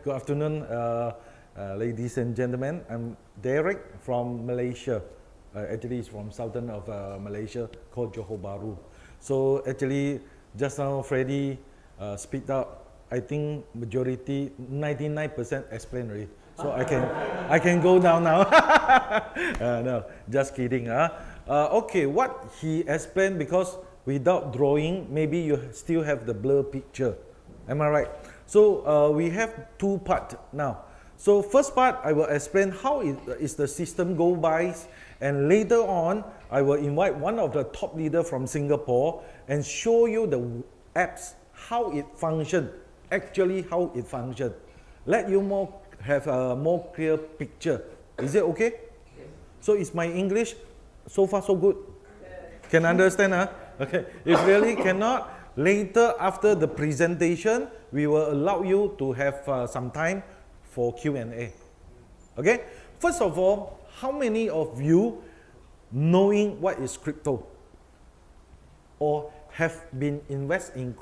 Good afternoon, ladies and gentlemen. I'm Derek from Malaysia. Actually, it's from southern of Malaysia called Johor Bahru. So actually, just now Freddie speak up. I think majority, 99% explained already. So I can go down now. No, just kidding. Okay, what he explained, because without drawing, maybe you still have the blur picture. Am I right? So we have two parts now. So first part, I will explain how is the system go by, and later on, I will invite one of the top leaders from Singapore and show you the apps, how it functions, actually how it functions. Let you have a more clear picture. Is it okay? Yes. So is my English so far so good? Can understand? Okay. If really cannot, later after the presentation, we will allow you to have some time for Q&A. Okay? First of all, how many of you knowing what is crypto? Or have been invest in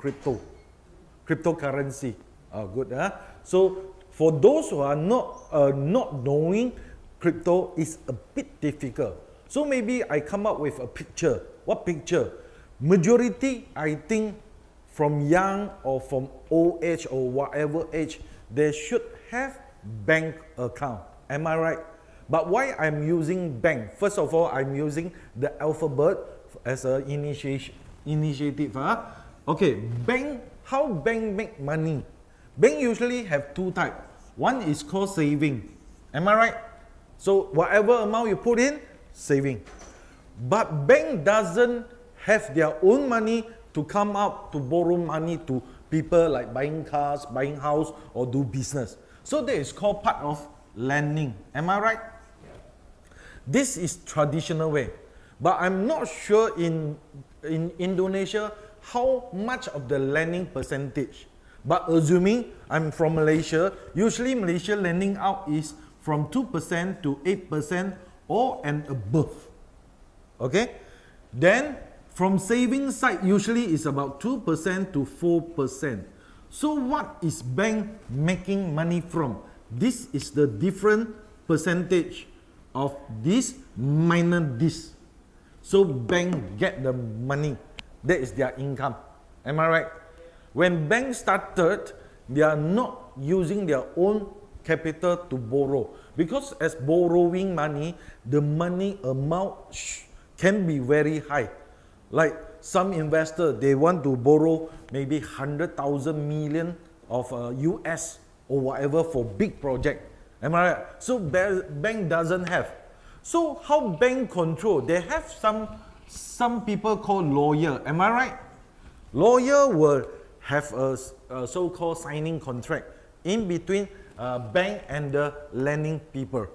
cryptocurrency? Oh, good. So for those who are not knowing crypto, is a bit difficult. So maybe I come up with a picture. What picture? Majority, I think, from young or from old age or whatever age, they should have bank account. Am I right? But why I'm using bank? First of all, I'm using the alphabet as an initiative. Okay, bank. How bank make money? Bank usually have two types. One is called saving. Am I right? So whatever amount you put in, saving. But bank doesn't have their own money to come out to borrow money to people like buying cars, buying house, or do business. So that is called part of lending. Am I right? Yeah. This is traditional way. But I'm not sure in Indonesia how much of the lending percentage. But assuming I'm from Malaysia, usually Malaysia lending out is from 2% to 8% or and above. Okay? Then from saving side, usually is about 2% to 4%. So what is bank making money from? This is the different percentage of this minus this. So bank get the money. That is their income. Am I right? When bank started, they are not using their own capital to borrow. Because as borrowing money, the money amount can be very high. Like some investor, they want to borrow maybe 100,000 million of US or whatever for big project. Am I right? So bank doesn't have. So how bank control? They have some people called lawyer. Am I right? Lawyer will have a so-called signing contract in between bank and the lending people.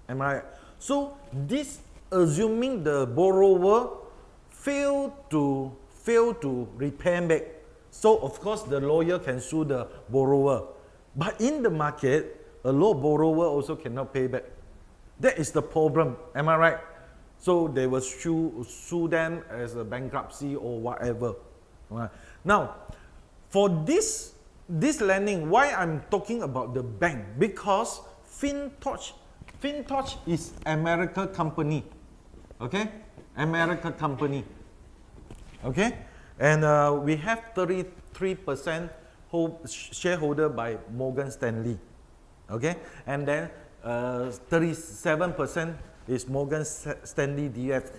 Am I right? So this assuming the borrower fail to repay back. So of course the lawyer can sue the borrower. But in the market, a low borrower also cannot pay back. That is the problem. Am I right? So they will sue them as a bankruptcy or whatever. Right. Now, for this lending, why I'm talking about the bank? Because FINTOCH is American company. Okay? American company. Okay? And we have 33% shareholder by Morgan Stanley. Okay? And then 37% is Morgan Stanley DF.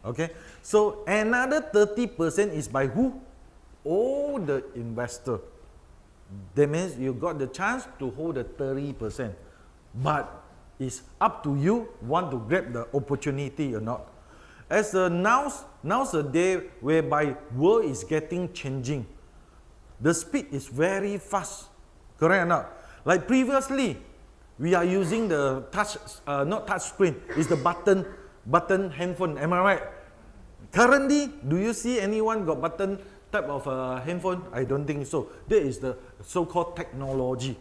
Okay? So another 30% is by who? All the investor. That means you got the chance to hold the 30%. But it's up to you want to grab the opportunity or not. As now's a day whereby world is changing. The speed is very fast. Correct or not? Like previously, we are using the not touch screen, it's the button handphone. Am I right? Currently, do you see anyone got button type of handphone? I don't think so. That is the so-called technology.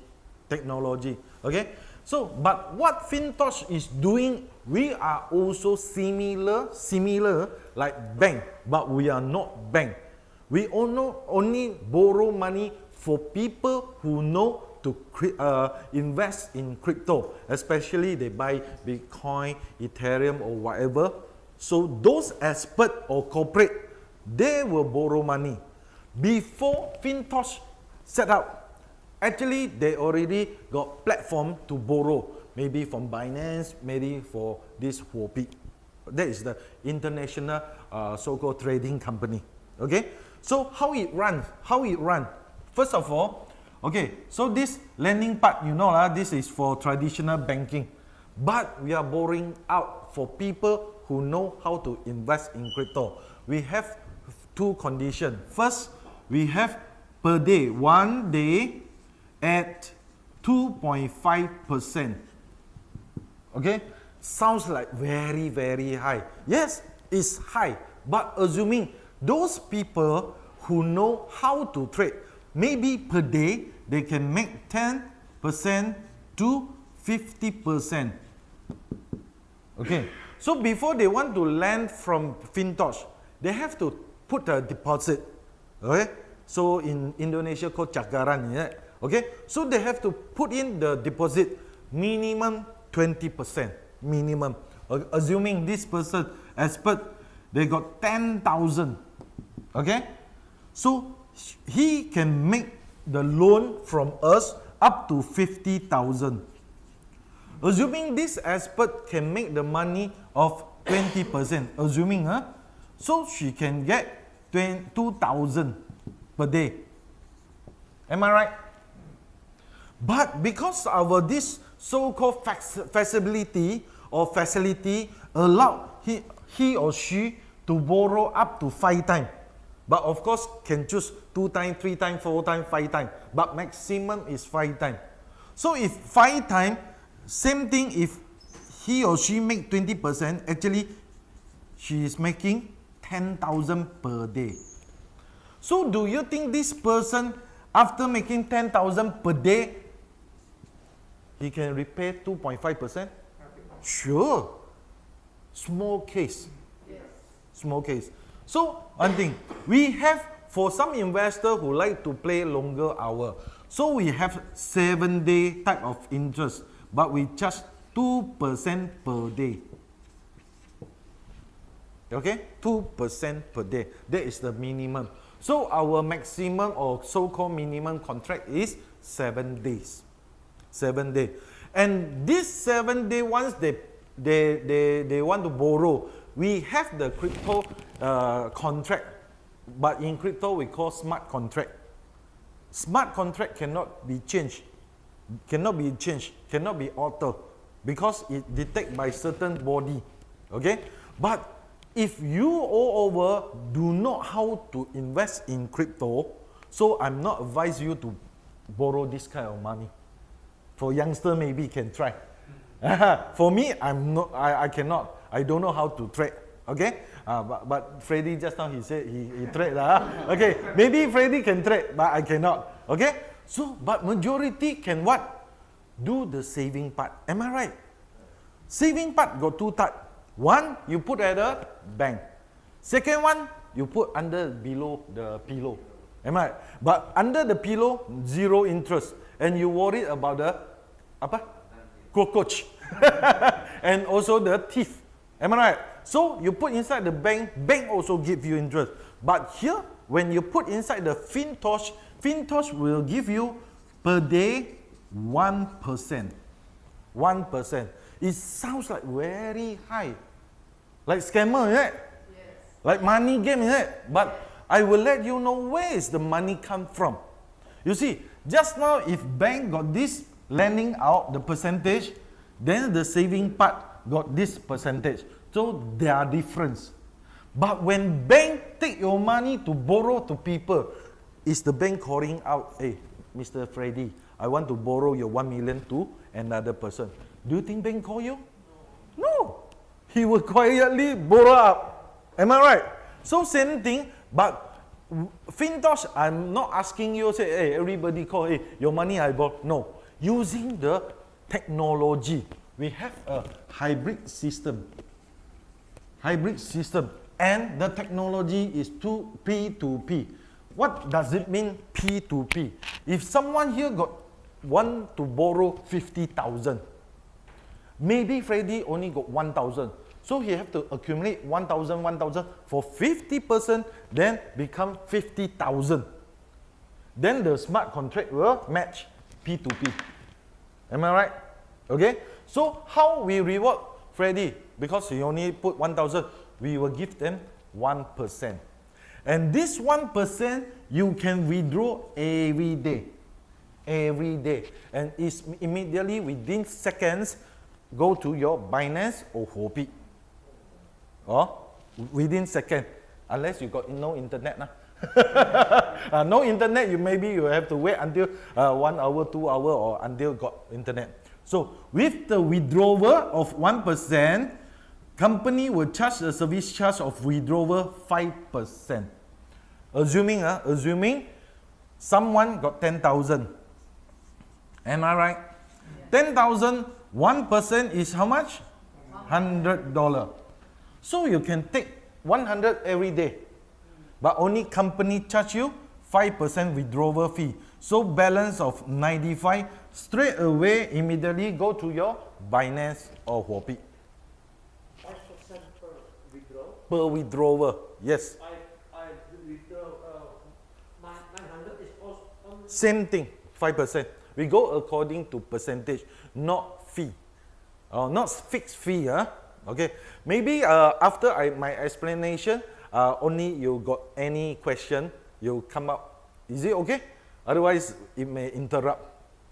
Okay? So, but what FINTOCH is doing, we are also similar like bank, but we are not bank. We only borrow money for people who know to invest in crypto, especially they buy Bitcoin, Ethereum or whatever. So those experts or corporate, they will borrow money. Before FinTOCH set up, actually they already got platform to borrow, maybe from Binance, maybe for this Huobi. That is the international so-called trading company. Okay, so how it runs? First of all, okay, so this lending part, you know, this is for traditional banking, but we are borrowing out for people who know how to invest in crypto. We have two conditions. First, we have per day, 1 day at 2.5%. Okay, sounds like very, very high. Yes, it's high, but assuming those people who know how to trade, maybe per day they can make 10% to 50%. Okay, so before they want to lend from FinTOCH, they have to put a deposit. Okay, so in Indonesia called cakaran, yeah? Okay, so they have to put in the deposit minimum 20%, minimum. Assuming this person, expert, they got 10,000. Okay, so he can make the loan from us up to 50,000. Assuming this expert can make the money of 20%, assuming, so she can get 2,000 per day. Am I right? But because our this so-called facility allow he or she to borrow up to 5 times. But of course can choose 2 times, 3 times, 4 times, 5 times. But maximum is 5 times. So if 5 times, same thing if he or she make 20%, actually she is making 10,000 per day. So do you think this person, after making 10,000 per day, he can repay 2.5%? Sure. Small case. Yes. Small case. So one thing, we have, for some investor who like to play longer hour, so we have 7-day type of interest, but we charge 2% per day. Okay, 2% per day. That is the minimum. So our maximum or so-called minimum contract is 7 days. 7 days. And this 7 day, once they want to borrow, we have the crypto contract, but in crypto we call smart contract. Smart contract cannot be changed, cannot be altered, because it detected by certain body. Okay, but if you all over do not how to invest in crypto, so I'm not advise you to borrow this kind of money. For youngster maybe can try. For me, I cannot. I don't know how to trade. Okay, but Freddy just now he said he trade Okay, maybe Freddy can trade, but I cannot. Okay, so but majority can what? Do the saving part. Am I right? Saving part got 2 types. One, you put at a bank. Second one, you put below the pillow. Am I right? But under the pillow, 0 interest, and you worried about the cockroach and also the thief. Am I right? So you put inside the bank also give you interest. But here, when you put inside the FinTOCH will give you per day 1%. 1%. It sounds like very high. Like scammer, is it? Yes. Like money game, is it? But I will let you know where is the money come from. You see, just now if bank got this lending out the percentage, then the saving part got this percentage. So there are difference. But when bank take your money to borrow to people, is the bank calling out, hey, Mr. Freddy, I want to borrow your 1 million to another person. Do you think bank call you? No. He will quietly borrow up. Am I right? So same thing, but FinTOCH, I'm not asking you, say, hey, everybody call, hey, your money I borrow. No. Using the technology, we have a hybrid system. Hybrid system. And the technology is P2P. What does it mean, P2P? If someone here got want to borrow 50,000. Maybe Freddy only got 1,000. So he have to accumulate 1,000, 1,000 for 50%, then become 50,000. Then the smart contract will match P2P. Am I right? Okay? So how we reward Freddy? Because he only put 1,000, we will give them 1%. And this 1% you can withdraw every day. Every day. And it's immediately within seconds go to your Binance or Huobi. Or within seconds. Unless you got no internet. No internet, maybe you have to wait until 1 hour, 2 hours, or until got internet. So with the withdrawal of 1%, company will charge the service charge of withdrawal 5%. Assuming someone got 10,000. Am I right? 10,000, 1% is how much? $100. So you can take 100 every day. But only company charge you 5% withdrawal fee. So balance of 95 straight away immediately go to your Binance or Huobi. 5% per withdrawal? Per withdrawal, yes. I withdraw 900 is also on... Same thing, 5%. We go according to percentage, not fee. Not fixed fee. Okay. Maybe after my explanation, only you got any question, you come up. Is it okay? Otherwise, it may interrupt.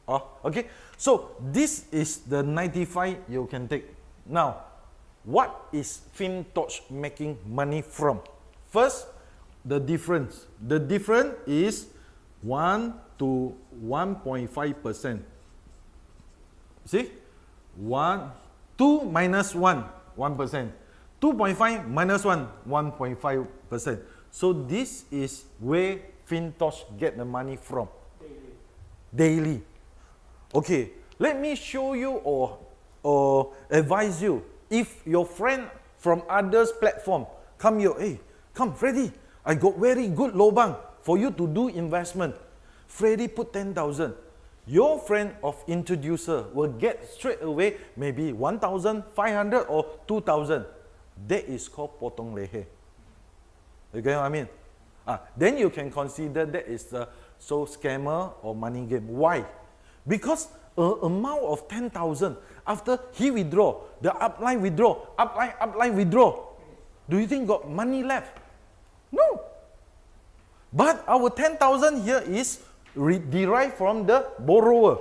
Okay. So this is the 95 you can take. Now, what is FinTOCH making money from? First, the difference. The difference is 1 to 1.5%. See? 2 minus 1, 1%. 2.5 minus 1, 1.5%. So this is where FinTOCH get the money from. Daily. Okay, let me show you or advise you. If your friend from others platform come here, hey, come Freddy, I got very good lobang for you to do investment. Freddy put 10,000. Your friend of introducer will get straight away maybe 1,500 or 2,000. That is called potong leher. You get what I mean? Then you can consider that is the scammer or money game. Why? Because an amount of 10,000 after he withdraw, the upline withdraw, upline withdraw. Do you think got money left? No. But our 10,000 here is derived from the borrower.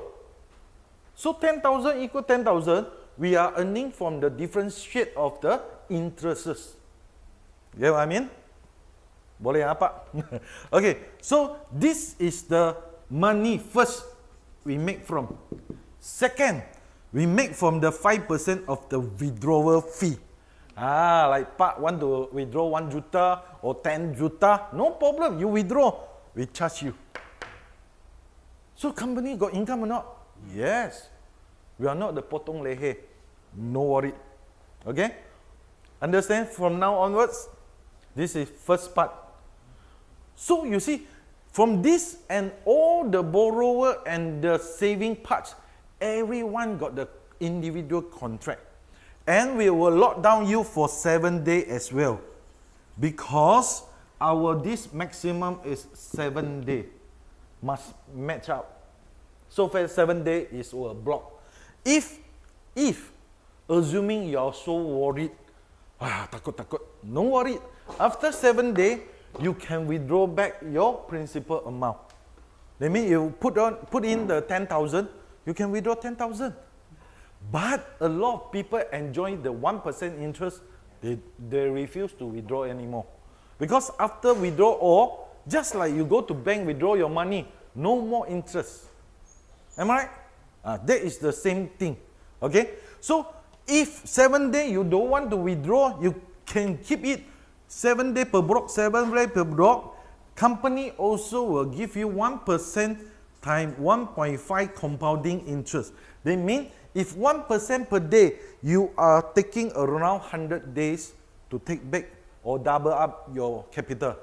So 10,000 equal 10,000, we are earning from the different shade of the interests. You get what I mean? Boleh apa? Okay, so this is the money first we make from. Second, we make from the 5% of the withdrawal fee. Like Pak want to withdraw 1 juta or 10 juta, no problem, you withdraw, we charge you. So company got income or not? Yes. We are not the potong leher. No worry. Okay? Understand? From now onwards, this is first part. So you see, from this and all the borrower and the saving parts, everyone got the individual contract. And we will lock down you for 7 days as well. Because this maximum is 7 days. Must match up. So for 7 days is a block. If assuming you are so worried, takut, no worry. After 7 days, you can withdraw back your principal amount. That means you put in the 10,000, you can withdraw 10,000. But a lot of people enjoy the 1% interest, they refuse to withdraw anymore. Because after withdrawal, just like you go to bank, withdraw your money, no more interest. Am I right? That is the same thing. Okay? So, if 7 days you don't want to withdraw, you can keep it 7 days per block, 7 days per block. Company also will give you 1% times 1.5 compounding interest. They mean if 1% per day, you are taking around 100 days to take back or double up your capital.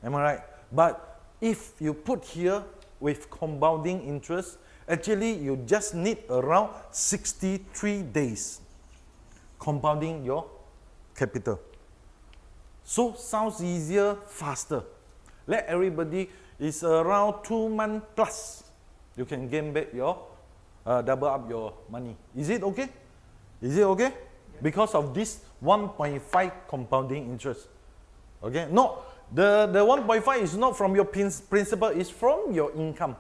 Am I right? But if you put here with compounding interest, actually you just need around 63 days compounding your capital. So sounds easier, faster. Let everybody, it's around 2 months plus. You can gain back your, double up your money. Is it okay? Is it okay? Yeah. Because of this 1.5 compounding interest. Okay, no, the 1.5 is not from your principal, it's from your income.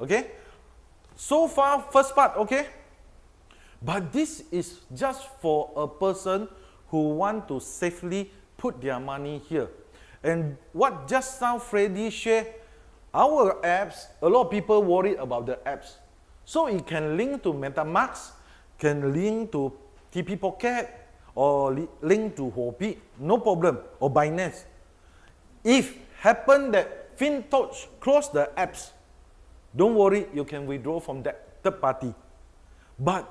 Okay. So far, first part, okay? But this is just for a person who want to safely put their money here. And what just now Freddy shared, our apps, a lot of people worry about the apps. So it can link to MetaMask, can link to TP Pocket, or link to 𝐻𝐻𝐵, no problem, or Binance. If happen that FinTocH close the apps, don't worry, you can withdraw from that third party. But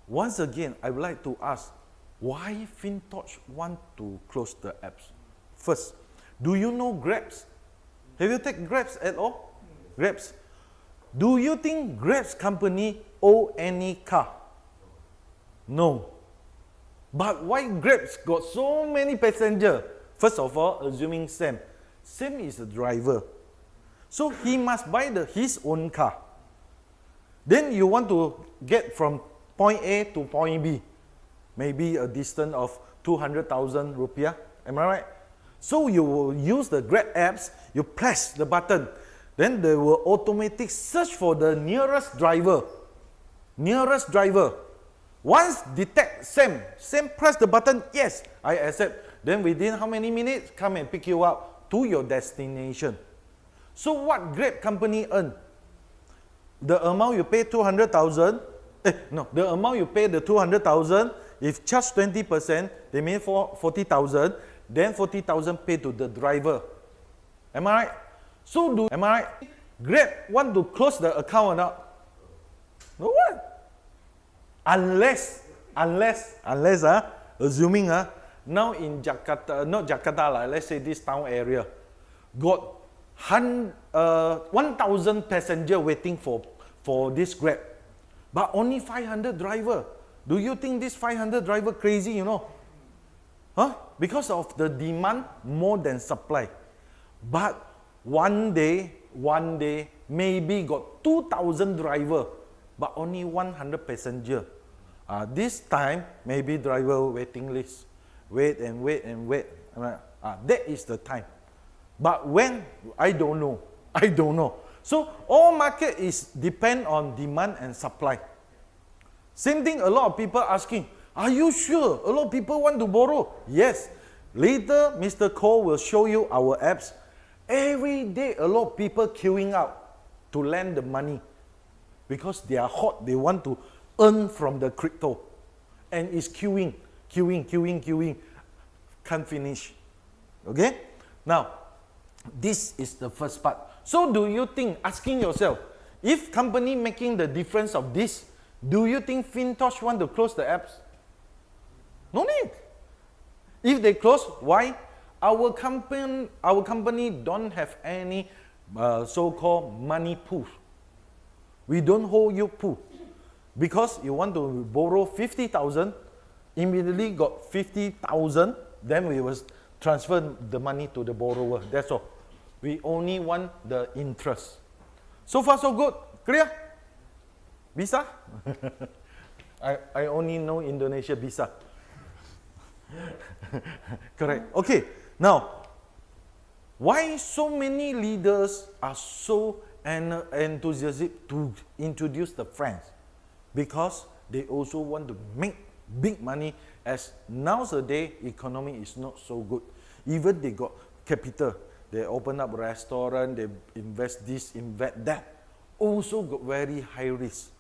once again, I would like to ask, why FinTocH want to close the apps? First, do you know Grabs? Have you taken Grabs at all? Grabs. Do you think Grabs company owe any car? No. But why Grabs got so many passengers? First of all, assuming Sam. Sam is a driver. So he must buy his own car. Then you want to get from point A to point B. Maybe a distance of 200,000 rupiah. Am I right? So you will use the Grab apps, you press the button. Then they will automatically search for the nearest driver. Nearest driver. Once detect Sam press the button, yes, I accept. Then within how many minutes, come and pick you up to your destination. So what Grab company earn? The amount you pay 200,000, the amount you pay the 200,000, if charge 20%, they mean 40,000, then 40,000 pay to the driver. Am I right? So am I right? Grab want to close the account or not? No what? Unless, assuming now in Jakarta, not Jakarta, let's say this town area, got 1,000 passengers waiting for this Grab, but only 500 driver. Do you think this 500 driver crazy, you know? Huh? Because of the demand more than supply. But one day, maybe got 2,000 driver, but only 100 passenger. This time, maybe driver waiting list. Wait. That is the time. But when? I don't know. So all market is depend on demand and supply. Same thing, a lot of people asking, are you sure? A lot of people want to borrow. Yes. Later, Mr. Cole will show you our apps. Every day, a lot of people queuing up to lend the money because they are hot. They want to earn from the crypto. And it's queuing. Can't finish. Okay? Now, this is the first part. So do you think, asking yourself, if company making the difference of this, do you think FinTocH want to close the apps? No need. If they close, why? Our company don't have any so-called money pool. We don't hold you pool. Because you want to borrow 50,000, immediately got 50,000, then we will transfer the money to the borrower. That's all. We only want the interest. So far so good. Clear? Bisa? I only know Indonesia bisa. Correct. Okay. Now, why so many leaders are so enthusiastic to introduce the friends? Because they also want to make big money, as nowadays economy is not so good. Even they got capital, they open up restaurant, they invest this, invest that, also got very high risk.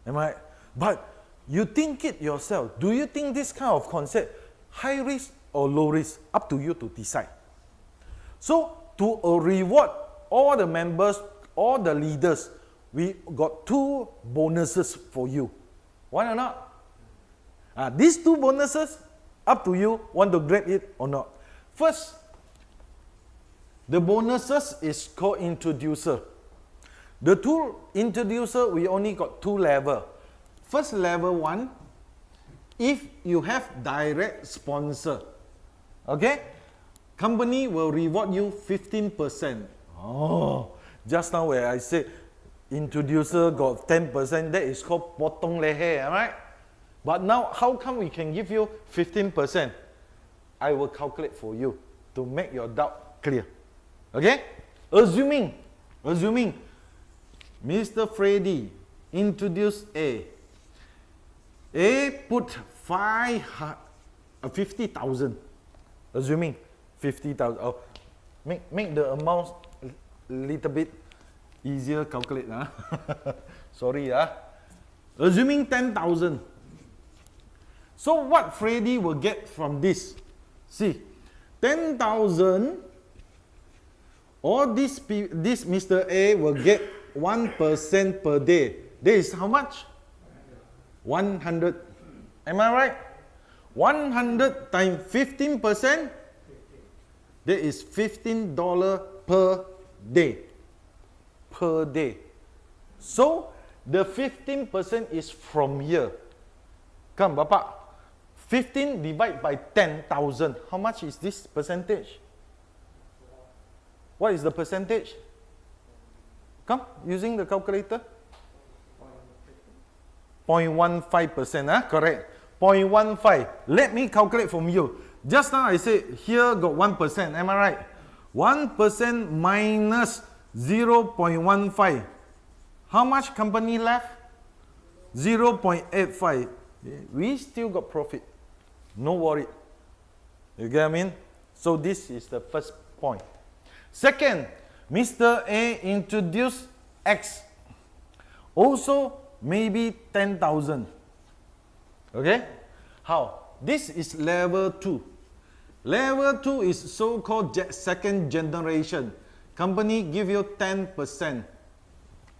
Am I right? But you think it yourself. Do you think this kind of concept, high risk or low risk? Up to you to decide. So to reward all the members, all the leaders, we got 2 bonuses for you. Why or not? These 2 bonuses, up to you, want to grab it or not. First, the bonuses is called introducer. The two introducer, we only got two level. First level one, if you have direct sponsor, okay, company will reward you 15%. Oh, just now where I said introducer got 10%, that is called potong leher, right? But now, how come we can give you 15%? I will calculate for you to make your doubt clear. Okay? Assuming Mr. Freddy introduced A. A put 50,000. Assuming 50,000. Oh, make the amount a little bit easier calculate. Huh? Sorry. Assuming 10,000. So what Freddy will get from this? See, 10,000, or this Mr. A will get 1% per day. That is how much? 100. Am I right? 100 times 15%, that is $15 per day. Per day. So, the 15% is from here. Come, Bapak. 15 divided by 10,000. How much is this percentage? What is the percentage? Come, using the calculator. 0.15%, correct. 0.15. Let me calculate from you. Just now I said here got 1%, am I right? 1% minus 0.15. How much company left? 0.85. We still got profit. No worry. You get what I mean? So this is the first point. Second, Mr. A introduced X. Also maybe 10,000. Okay? How? This is level 2. Level 2 is so-called second generation. Company give you 10%.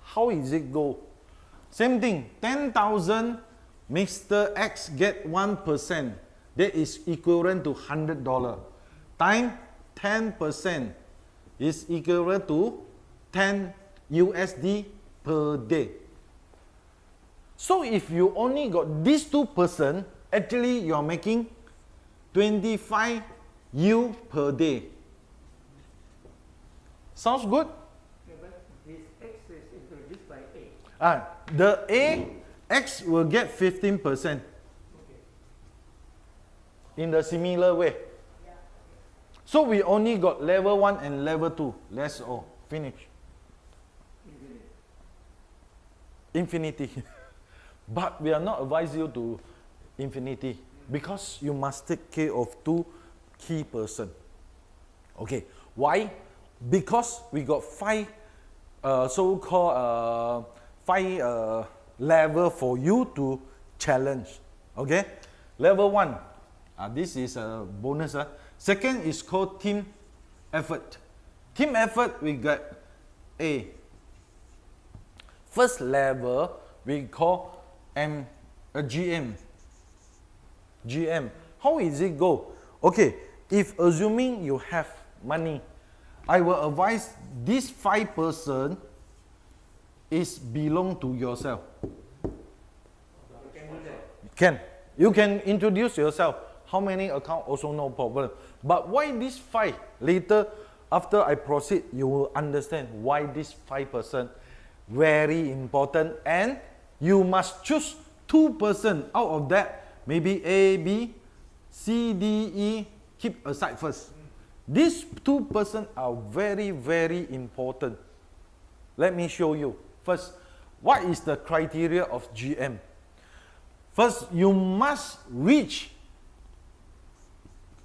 How is it go? Same thing. 10,000, Mr. X get 1%. That is equivalent to $100. Time 10% is equivalent to 10 USD per day. So if you only got these 2%, actually you are making 25 U per day. Sounds good? Yeah, but this X is introduced by A. The A, X will get 15%. In the similar way. Yeah. So we only got level 1 and level 2. That's all. Finish. Infinity. But we are not advise you to infinity because you must take care of 2 key person. Okay. Why? Because we got 5 so-called 5 level for you to challenge. Okay. Level 1. This is a bonus. Second is called team effort. Team effort we got A. First level we call GM. GM. How is it go? Okay, if assuming you have money, I will advise this 5% is belong to yourself. Can. You can introduce yourself. How many account also no problem. But why this 5? Later, after I proceed, you will understand why this 5% very important, and you must choose 2% out of that. Maybe A, B, C, D, E, keep aside first. These 2% are very, very important. Let me show you. First, what is the criteria of GM? First, you must reach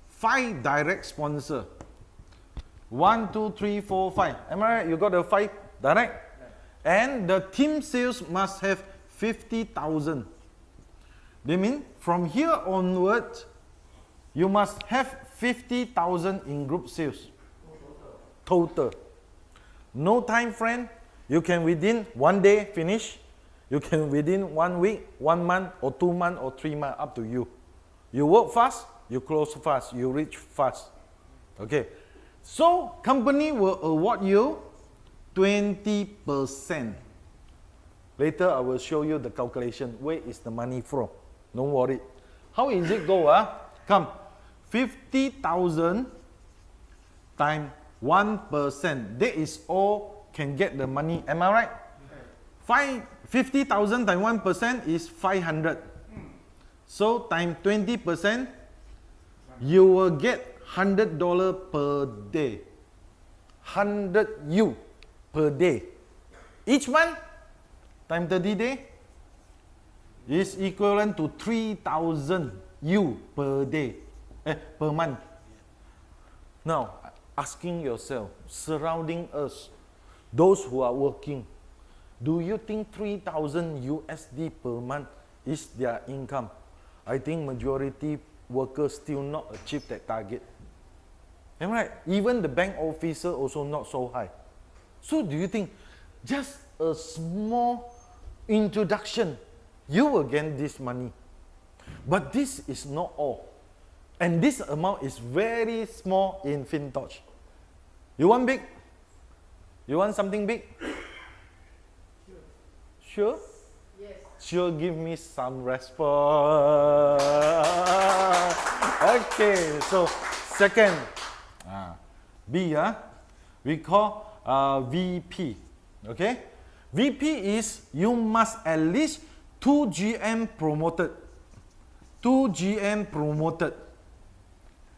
5 direct sponsor. 1, 2, 3, 4, 5. Am I right? You got the 5 direct? And the team sales must have 50,000. They mean from here onward, you must have 50,000 in group sales. Total. No time frame. You can within 1 day finish. You can within 1 week, 1 month, or 2 months, or 3 months, up to you. You work fast, you close fast, you reach fast. Okay. So company will award you 20%. Later I will show you the calculation. Where is the money from? Don't worry. How is it go? Come. 50,000 times 1%. That is all can get the money. Am I right? 50,000 times 1% is 500. So times 20%, you will get $100 per day. 100 U per day. Each month, times 30 days, is equivalent to 3,000 U per day, per month. Now, asking yourself, surrounding us, those who are working, do you think 3,000 USD per month is their income? I think majority workers still not achieve that target. Am I right? Even the bank officer also not so high. So do you think just a small introduction, you will get this money? But this is not all. And this amount is very small in FinTOCH. You want big? You want something big? Sure? Yes. Sure, give me some response. Okay, so second, B, we call VP. Okay? VP is you must at least 2 GM promoted. 2 GM promoted.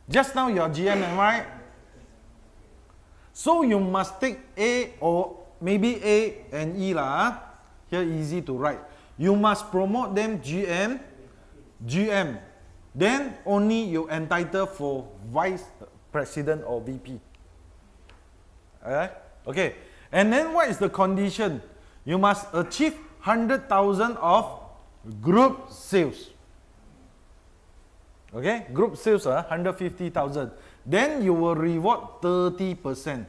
Just now you're GM, am I right? So you must take A or maybe A and E lah. Here easy to write. You must promote them GM, GM. Then only you entitled for Vice President or VP. Alright? Okay. And then what is the condition? You must achieve 100,000 of group sales. Okay? Group sales are 150,000. Then you will reward 30%.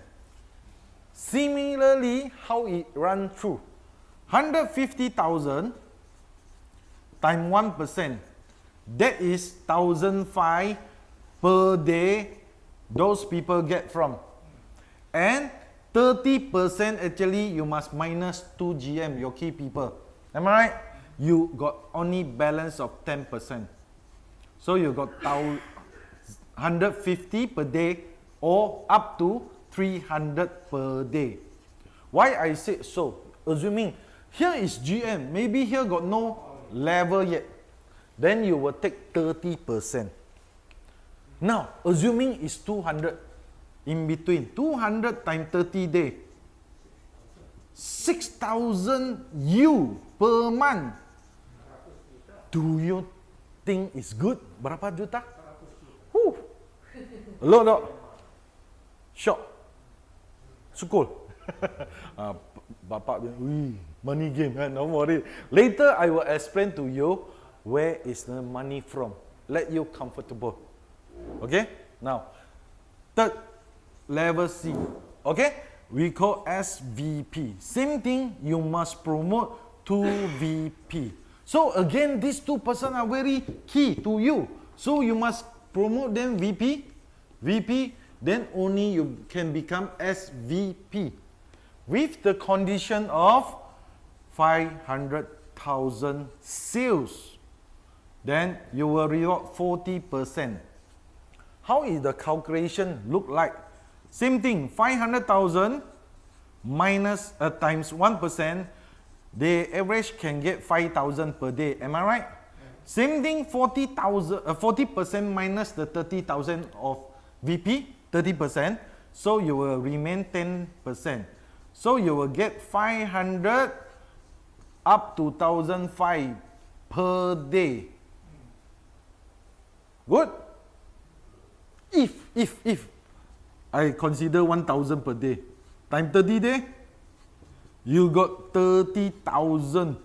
Similarly, how it run through? 150,000 times 1%. That is 1,500 per day those people get from. And 30% actually you must minus 2 GM, your key people. Am I right? You got only balance of 10%. So you got 150 per day or up to 300 per day. Why I said so? Assuming here is GM, maybe here got no level yet. Then you will take 30%. Now, assuming it's 200 in between, 200 times 30 days, 6,000 U per month. Do you think it's good? Berapa juta? Look, look. Shock. Sukul. Bapak bilang, money game, don't worry. Later I will explain to you where is the money from. Let you comfortable. Okay? Now, third, level C. Okay? We call SVP. Same thing, you must promote to VP. So again, these two persons are very key to you. So you must promote them VP, then only you can become SVP. With the condition of 500,000 sales. Then you will reward 40%. How is the calculation look like? Same thing, 500,000 minus times 1%, the average can get 5,000 per day. Am I right? Same thing, 40% minus the 30,000 of VP, 30%. So you will remain 10%. So you will get 500 up to 1,500 per day. Good? If I consider 1,000 per day, times 30 days, you got 30,000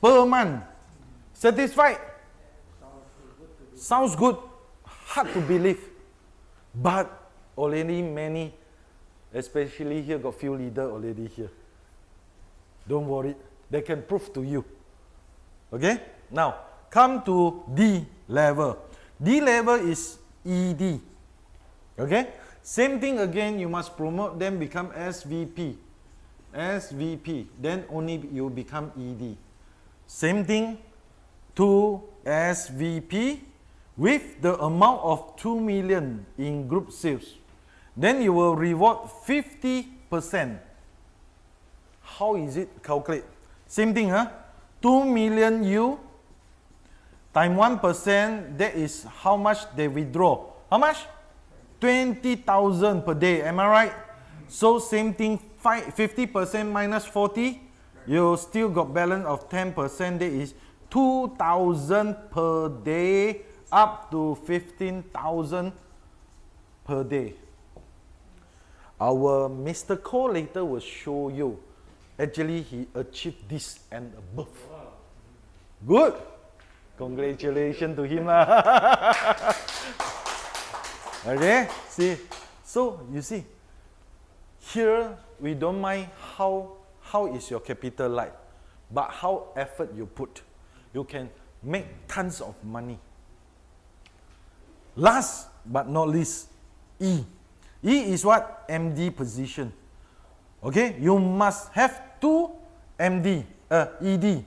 per month. Satisfied? Sounds good. Hard to believe. But already many, especially here, got few leaders already here. Don't worry. They can prove to you. Okay? Now, come to D level. D level is ED. Okay? Same thing again, you must promote them become SVP. SVP, then only you become ED. Same thing, 2 SVP with the amount of 2 million in group sales. Then you will reward 50%. How is it calculate? Same thing, huh? 2 million U times 1%, that is how much they withdraw. How much? 20,000 per day, am I right? So same thing, 50% minus 40, you still got balance of 10%, that is 2,000 per day up to 15,000 per day. Our Mr. Kovh later will show you. Actually, he achieved this and above. Good. Congratulations to him. Okay, see. So, you see, here we don't mind how is your capital like, but how effort you put. You can make tons of money. Last but not least, E. E is what? MD position. Okay, you must have 2 MD, ED.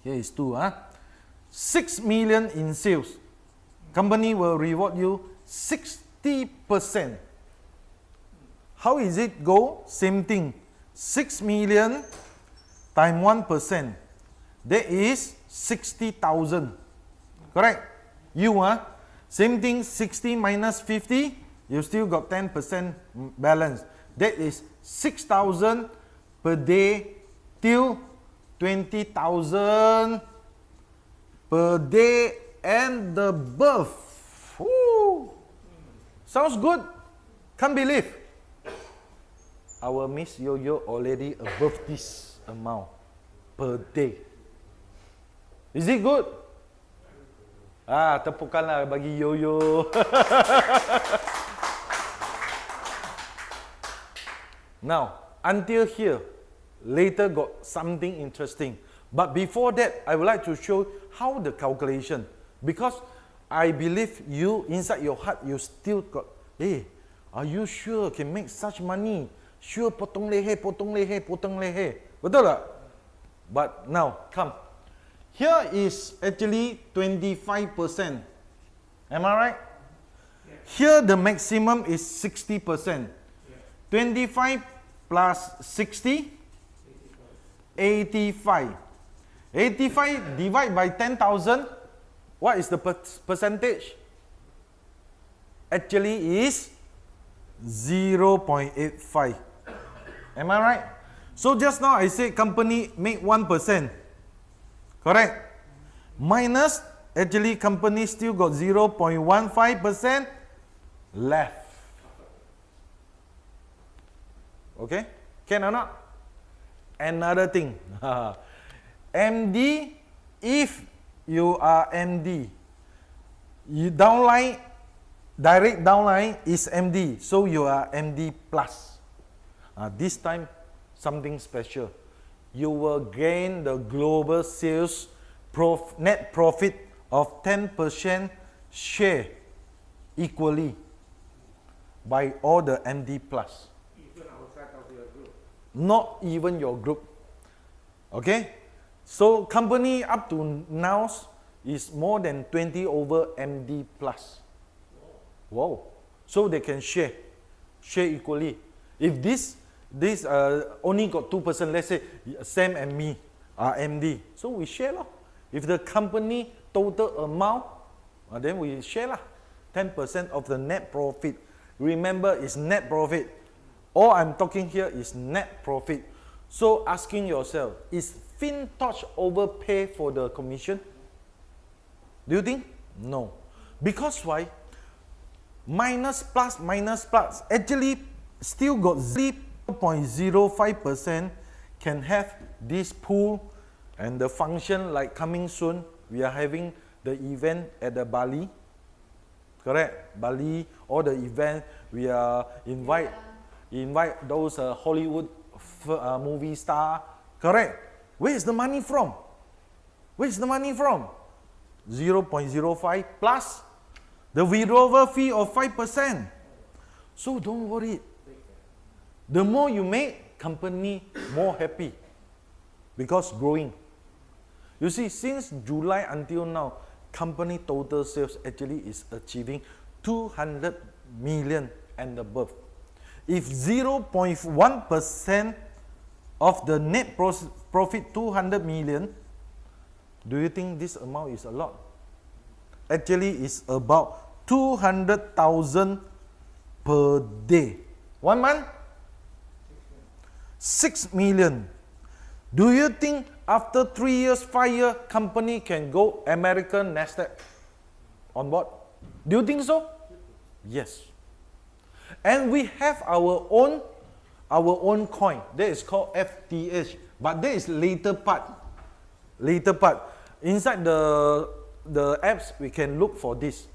Here is 2, 6 million in sales. Company will reward you 60%. How is it go? Same thing. 6 million times 1%. That is 60,000. Correct? You, same thing, 60 minus 50, you still got 10% balance. That is 6,000 per day till 20,000 per day and above. Woo. Sounds good? Can't believe. Our Miss Yo-Yo already above this amount per day. Is it good? Tepukanlah bagi Yo-Yo. Now, until here, later got something interesting. But before that, I would like to show how the calculation. Because I believe you, inside your heart, you still got, hey, are you sure can make such money? Sure, potong leher, potong leher, potong leher. Betul tak? But now, come. Here is actually 25%. Am I right? Yeah. Here the maximum is 60%. Yeah. 25 plus 60, 85. 85 divided by 10,000, what is the percentage? Actually is 0.85. Am I right? So just now I said company make 1%. Correct? Minus, actually company still got 0.15% left. Okay? Can or not? Another thing. MD, if you are MD, you downline, direct downline is MD, so you are MD plus. This time, something special. You will gain the global sales net profit of 10% share equally by all the MD plus. Even outside of your group? Not even your group. Okay? So company up to now is more than 20 over MD plus. Wow. So they can share equally. If this only got 2%, let's say Sam and me are MD, so we share lah. If the company total amount, then we share lah. 10% of the net profit. Remember, it's net profit. All I'm talking here is net profit. So asking yourself, is FINTOCH overpay for the commission? Do you think? No. Because why? Minus plus minus plus. Actually, still got 0.05% can have this pool and the function like coming soon. We are having the event at the Bali. Correct? Bali, all the event, we are invite those Hollywood movie star. Correct? Where is the money from? Where is the money from? 0.05 plus the withdrawal fee of 5%. So don't worry. The more you make, company more happy because growing. You see, since July until now, company total sales actually is achieving 200 million and above. If 0.1% of the net profit 200 million, do you think this amount is a lot? Actually, it's about 200,000 per day. 1 month? 6 million. Do you think after 3 years, 5 years, company can go American Nasdaq on board? Do you think so? Yes. And we have our own coin. That is called FTH. But that is later part. Later part. Inside the apps, we can look for this.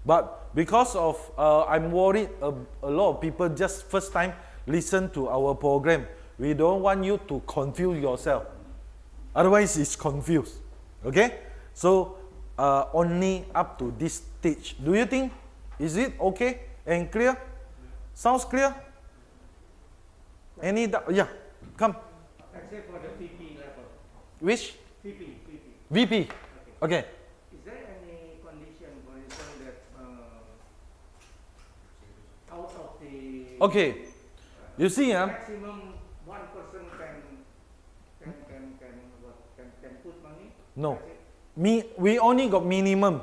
But because of, I'm worried a lot of people just first time listen to our program. We don't want you to confuse yourself. Otherwise, it's confused. Okay? So, only up to this stage. Do you think, is it okay and clear? Sounds clear? Any doubt? Yeah, come. Except for the VP level. Which? VP. VP. Okay. Is there any condition, for example, that out of the Okay. You see, maximum one person can put money? no. We only got minimum.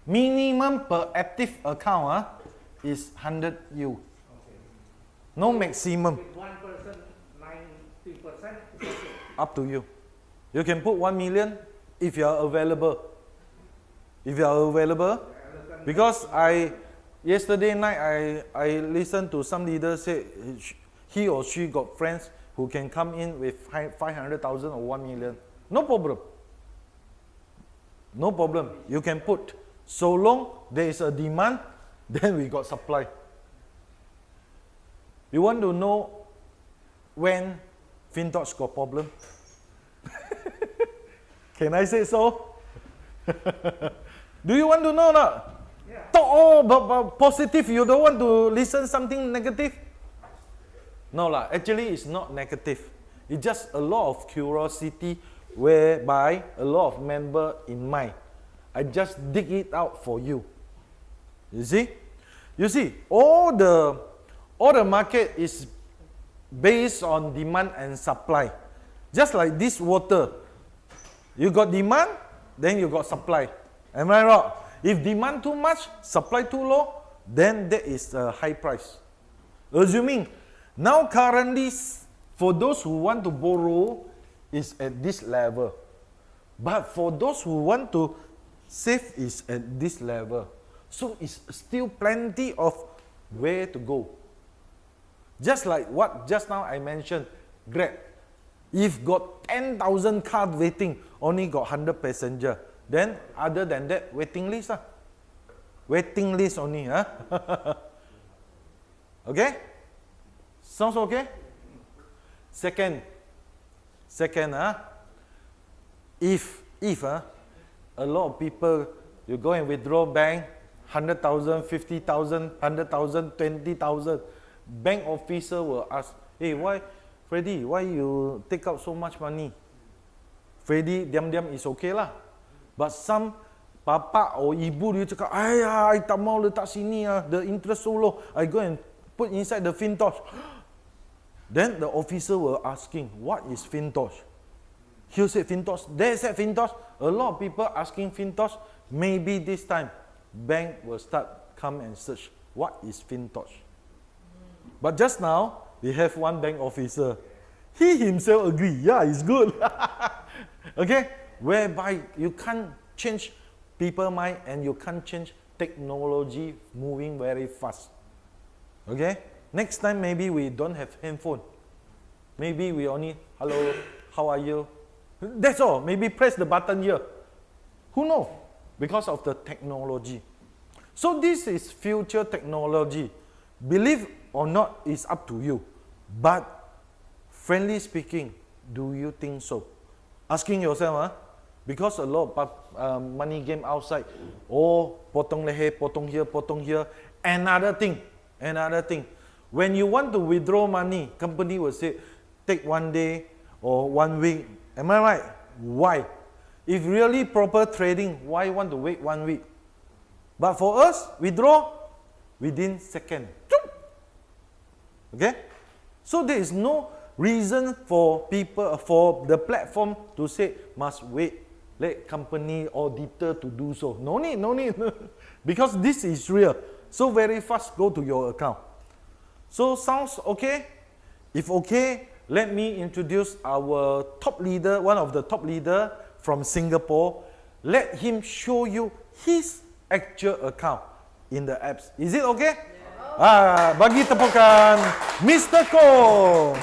Minimum per active account is 100 U. Okay. No maximum. With one person, 90% is okay. Up to you. You can put 1 million if you are available. If you are available. Because yesterday night I listened to some leader say he or she got friends who can come in with 500,000 or 1 million. No problem. No problem. You can put. So long there is a demand, then we got supply. You want to know when FINTOCH got problem? Can I say so? Do you want to know or not? Yeah. Talk all about positive. You don't want to listen something negative? No lah. Actually, it's not negative. It's just a lot of curiosity, whereby a lot of member in mind. I just dig it out for you. You see? You see, all the market is based on demand and supply. Just like this water. You got demand, then you got supply. Am I right? If demand too much, supply too low, then that is a high price. Assuming, now currently, for those who want to borrow, is at this level. But for those who want to save, is at this level. So it's still plenty of where to go. Just like what just now I mentioned, Grab. If got 10,000 cars waiting, only got 100 passenger. Then other than that, waiting list. Waiting list only. Okay? Sounds okay? Second, if a lot of people, you go and withdraw bank, 100,000, 50,000, 100,000, 20,000, bank officer will ask, hey, why, Freddy, why you take out so much money? Freddy, diam-diam is okay lah. But some papa or ibu dia cakap, ayah, I tak mau letak sini the interest so low, I go and put inside the FINTOCH. Then the officer will asking, what is FINTOCH? He said FINTOCH, they said FINTOCH. A lot of people asking FINTOCH. Maybe this time, bank will start come and search, what is FINTOCH? But just now, we have one bank officer. He himself agree, yeah, it's good. Okay? Whereby you can't change people's mind and you can't change technology moving very fast. Okay? Next time maybe we don't have handphone. Maybe we only, hello, how are you? That's all. Maybe press the button here. Who knows? Because of the technology. So this is future technology. Believe or not is up to you. But friendly speaking, do you think so? Asking yourself, because a lot of money game outside. Oh, potong leher, potong here. Another thing. When you want to withdraw money, company will say, take 1 day or 1 week. Am I right? Why? If really proper trading, why want to wait 1 week? But for us, withdraw within second. Okay? So there is no reason for people, for the platform to say must wait, let company auditor to do so. No need, no need. Because this is real. So very fast go to your account. So sounds okay? If okay, let me introduce our top leader, one of the top leader from Singapore. Let him show you his actual account in the apps. Is it okay? Bagi tepukan Mr. Koh.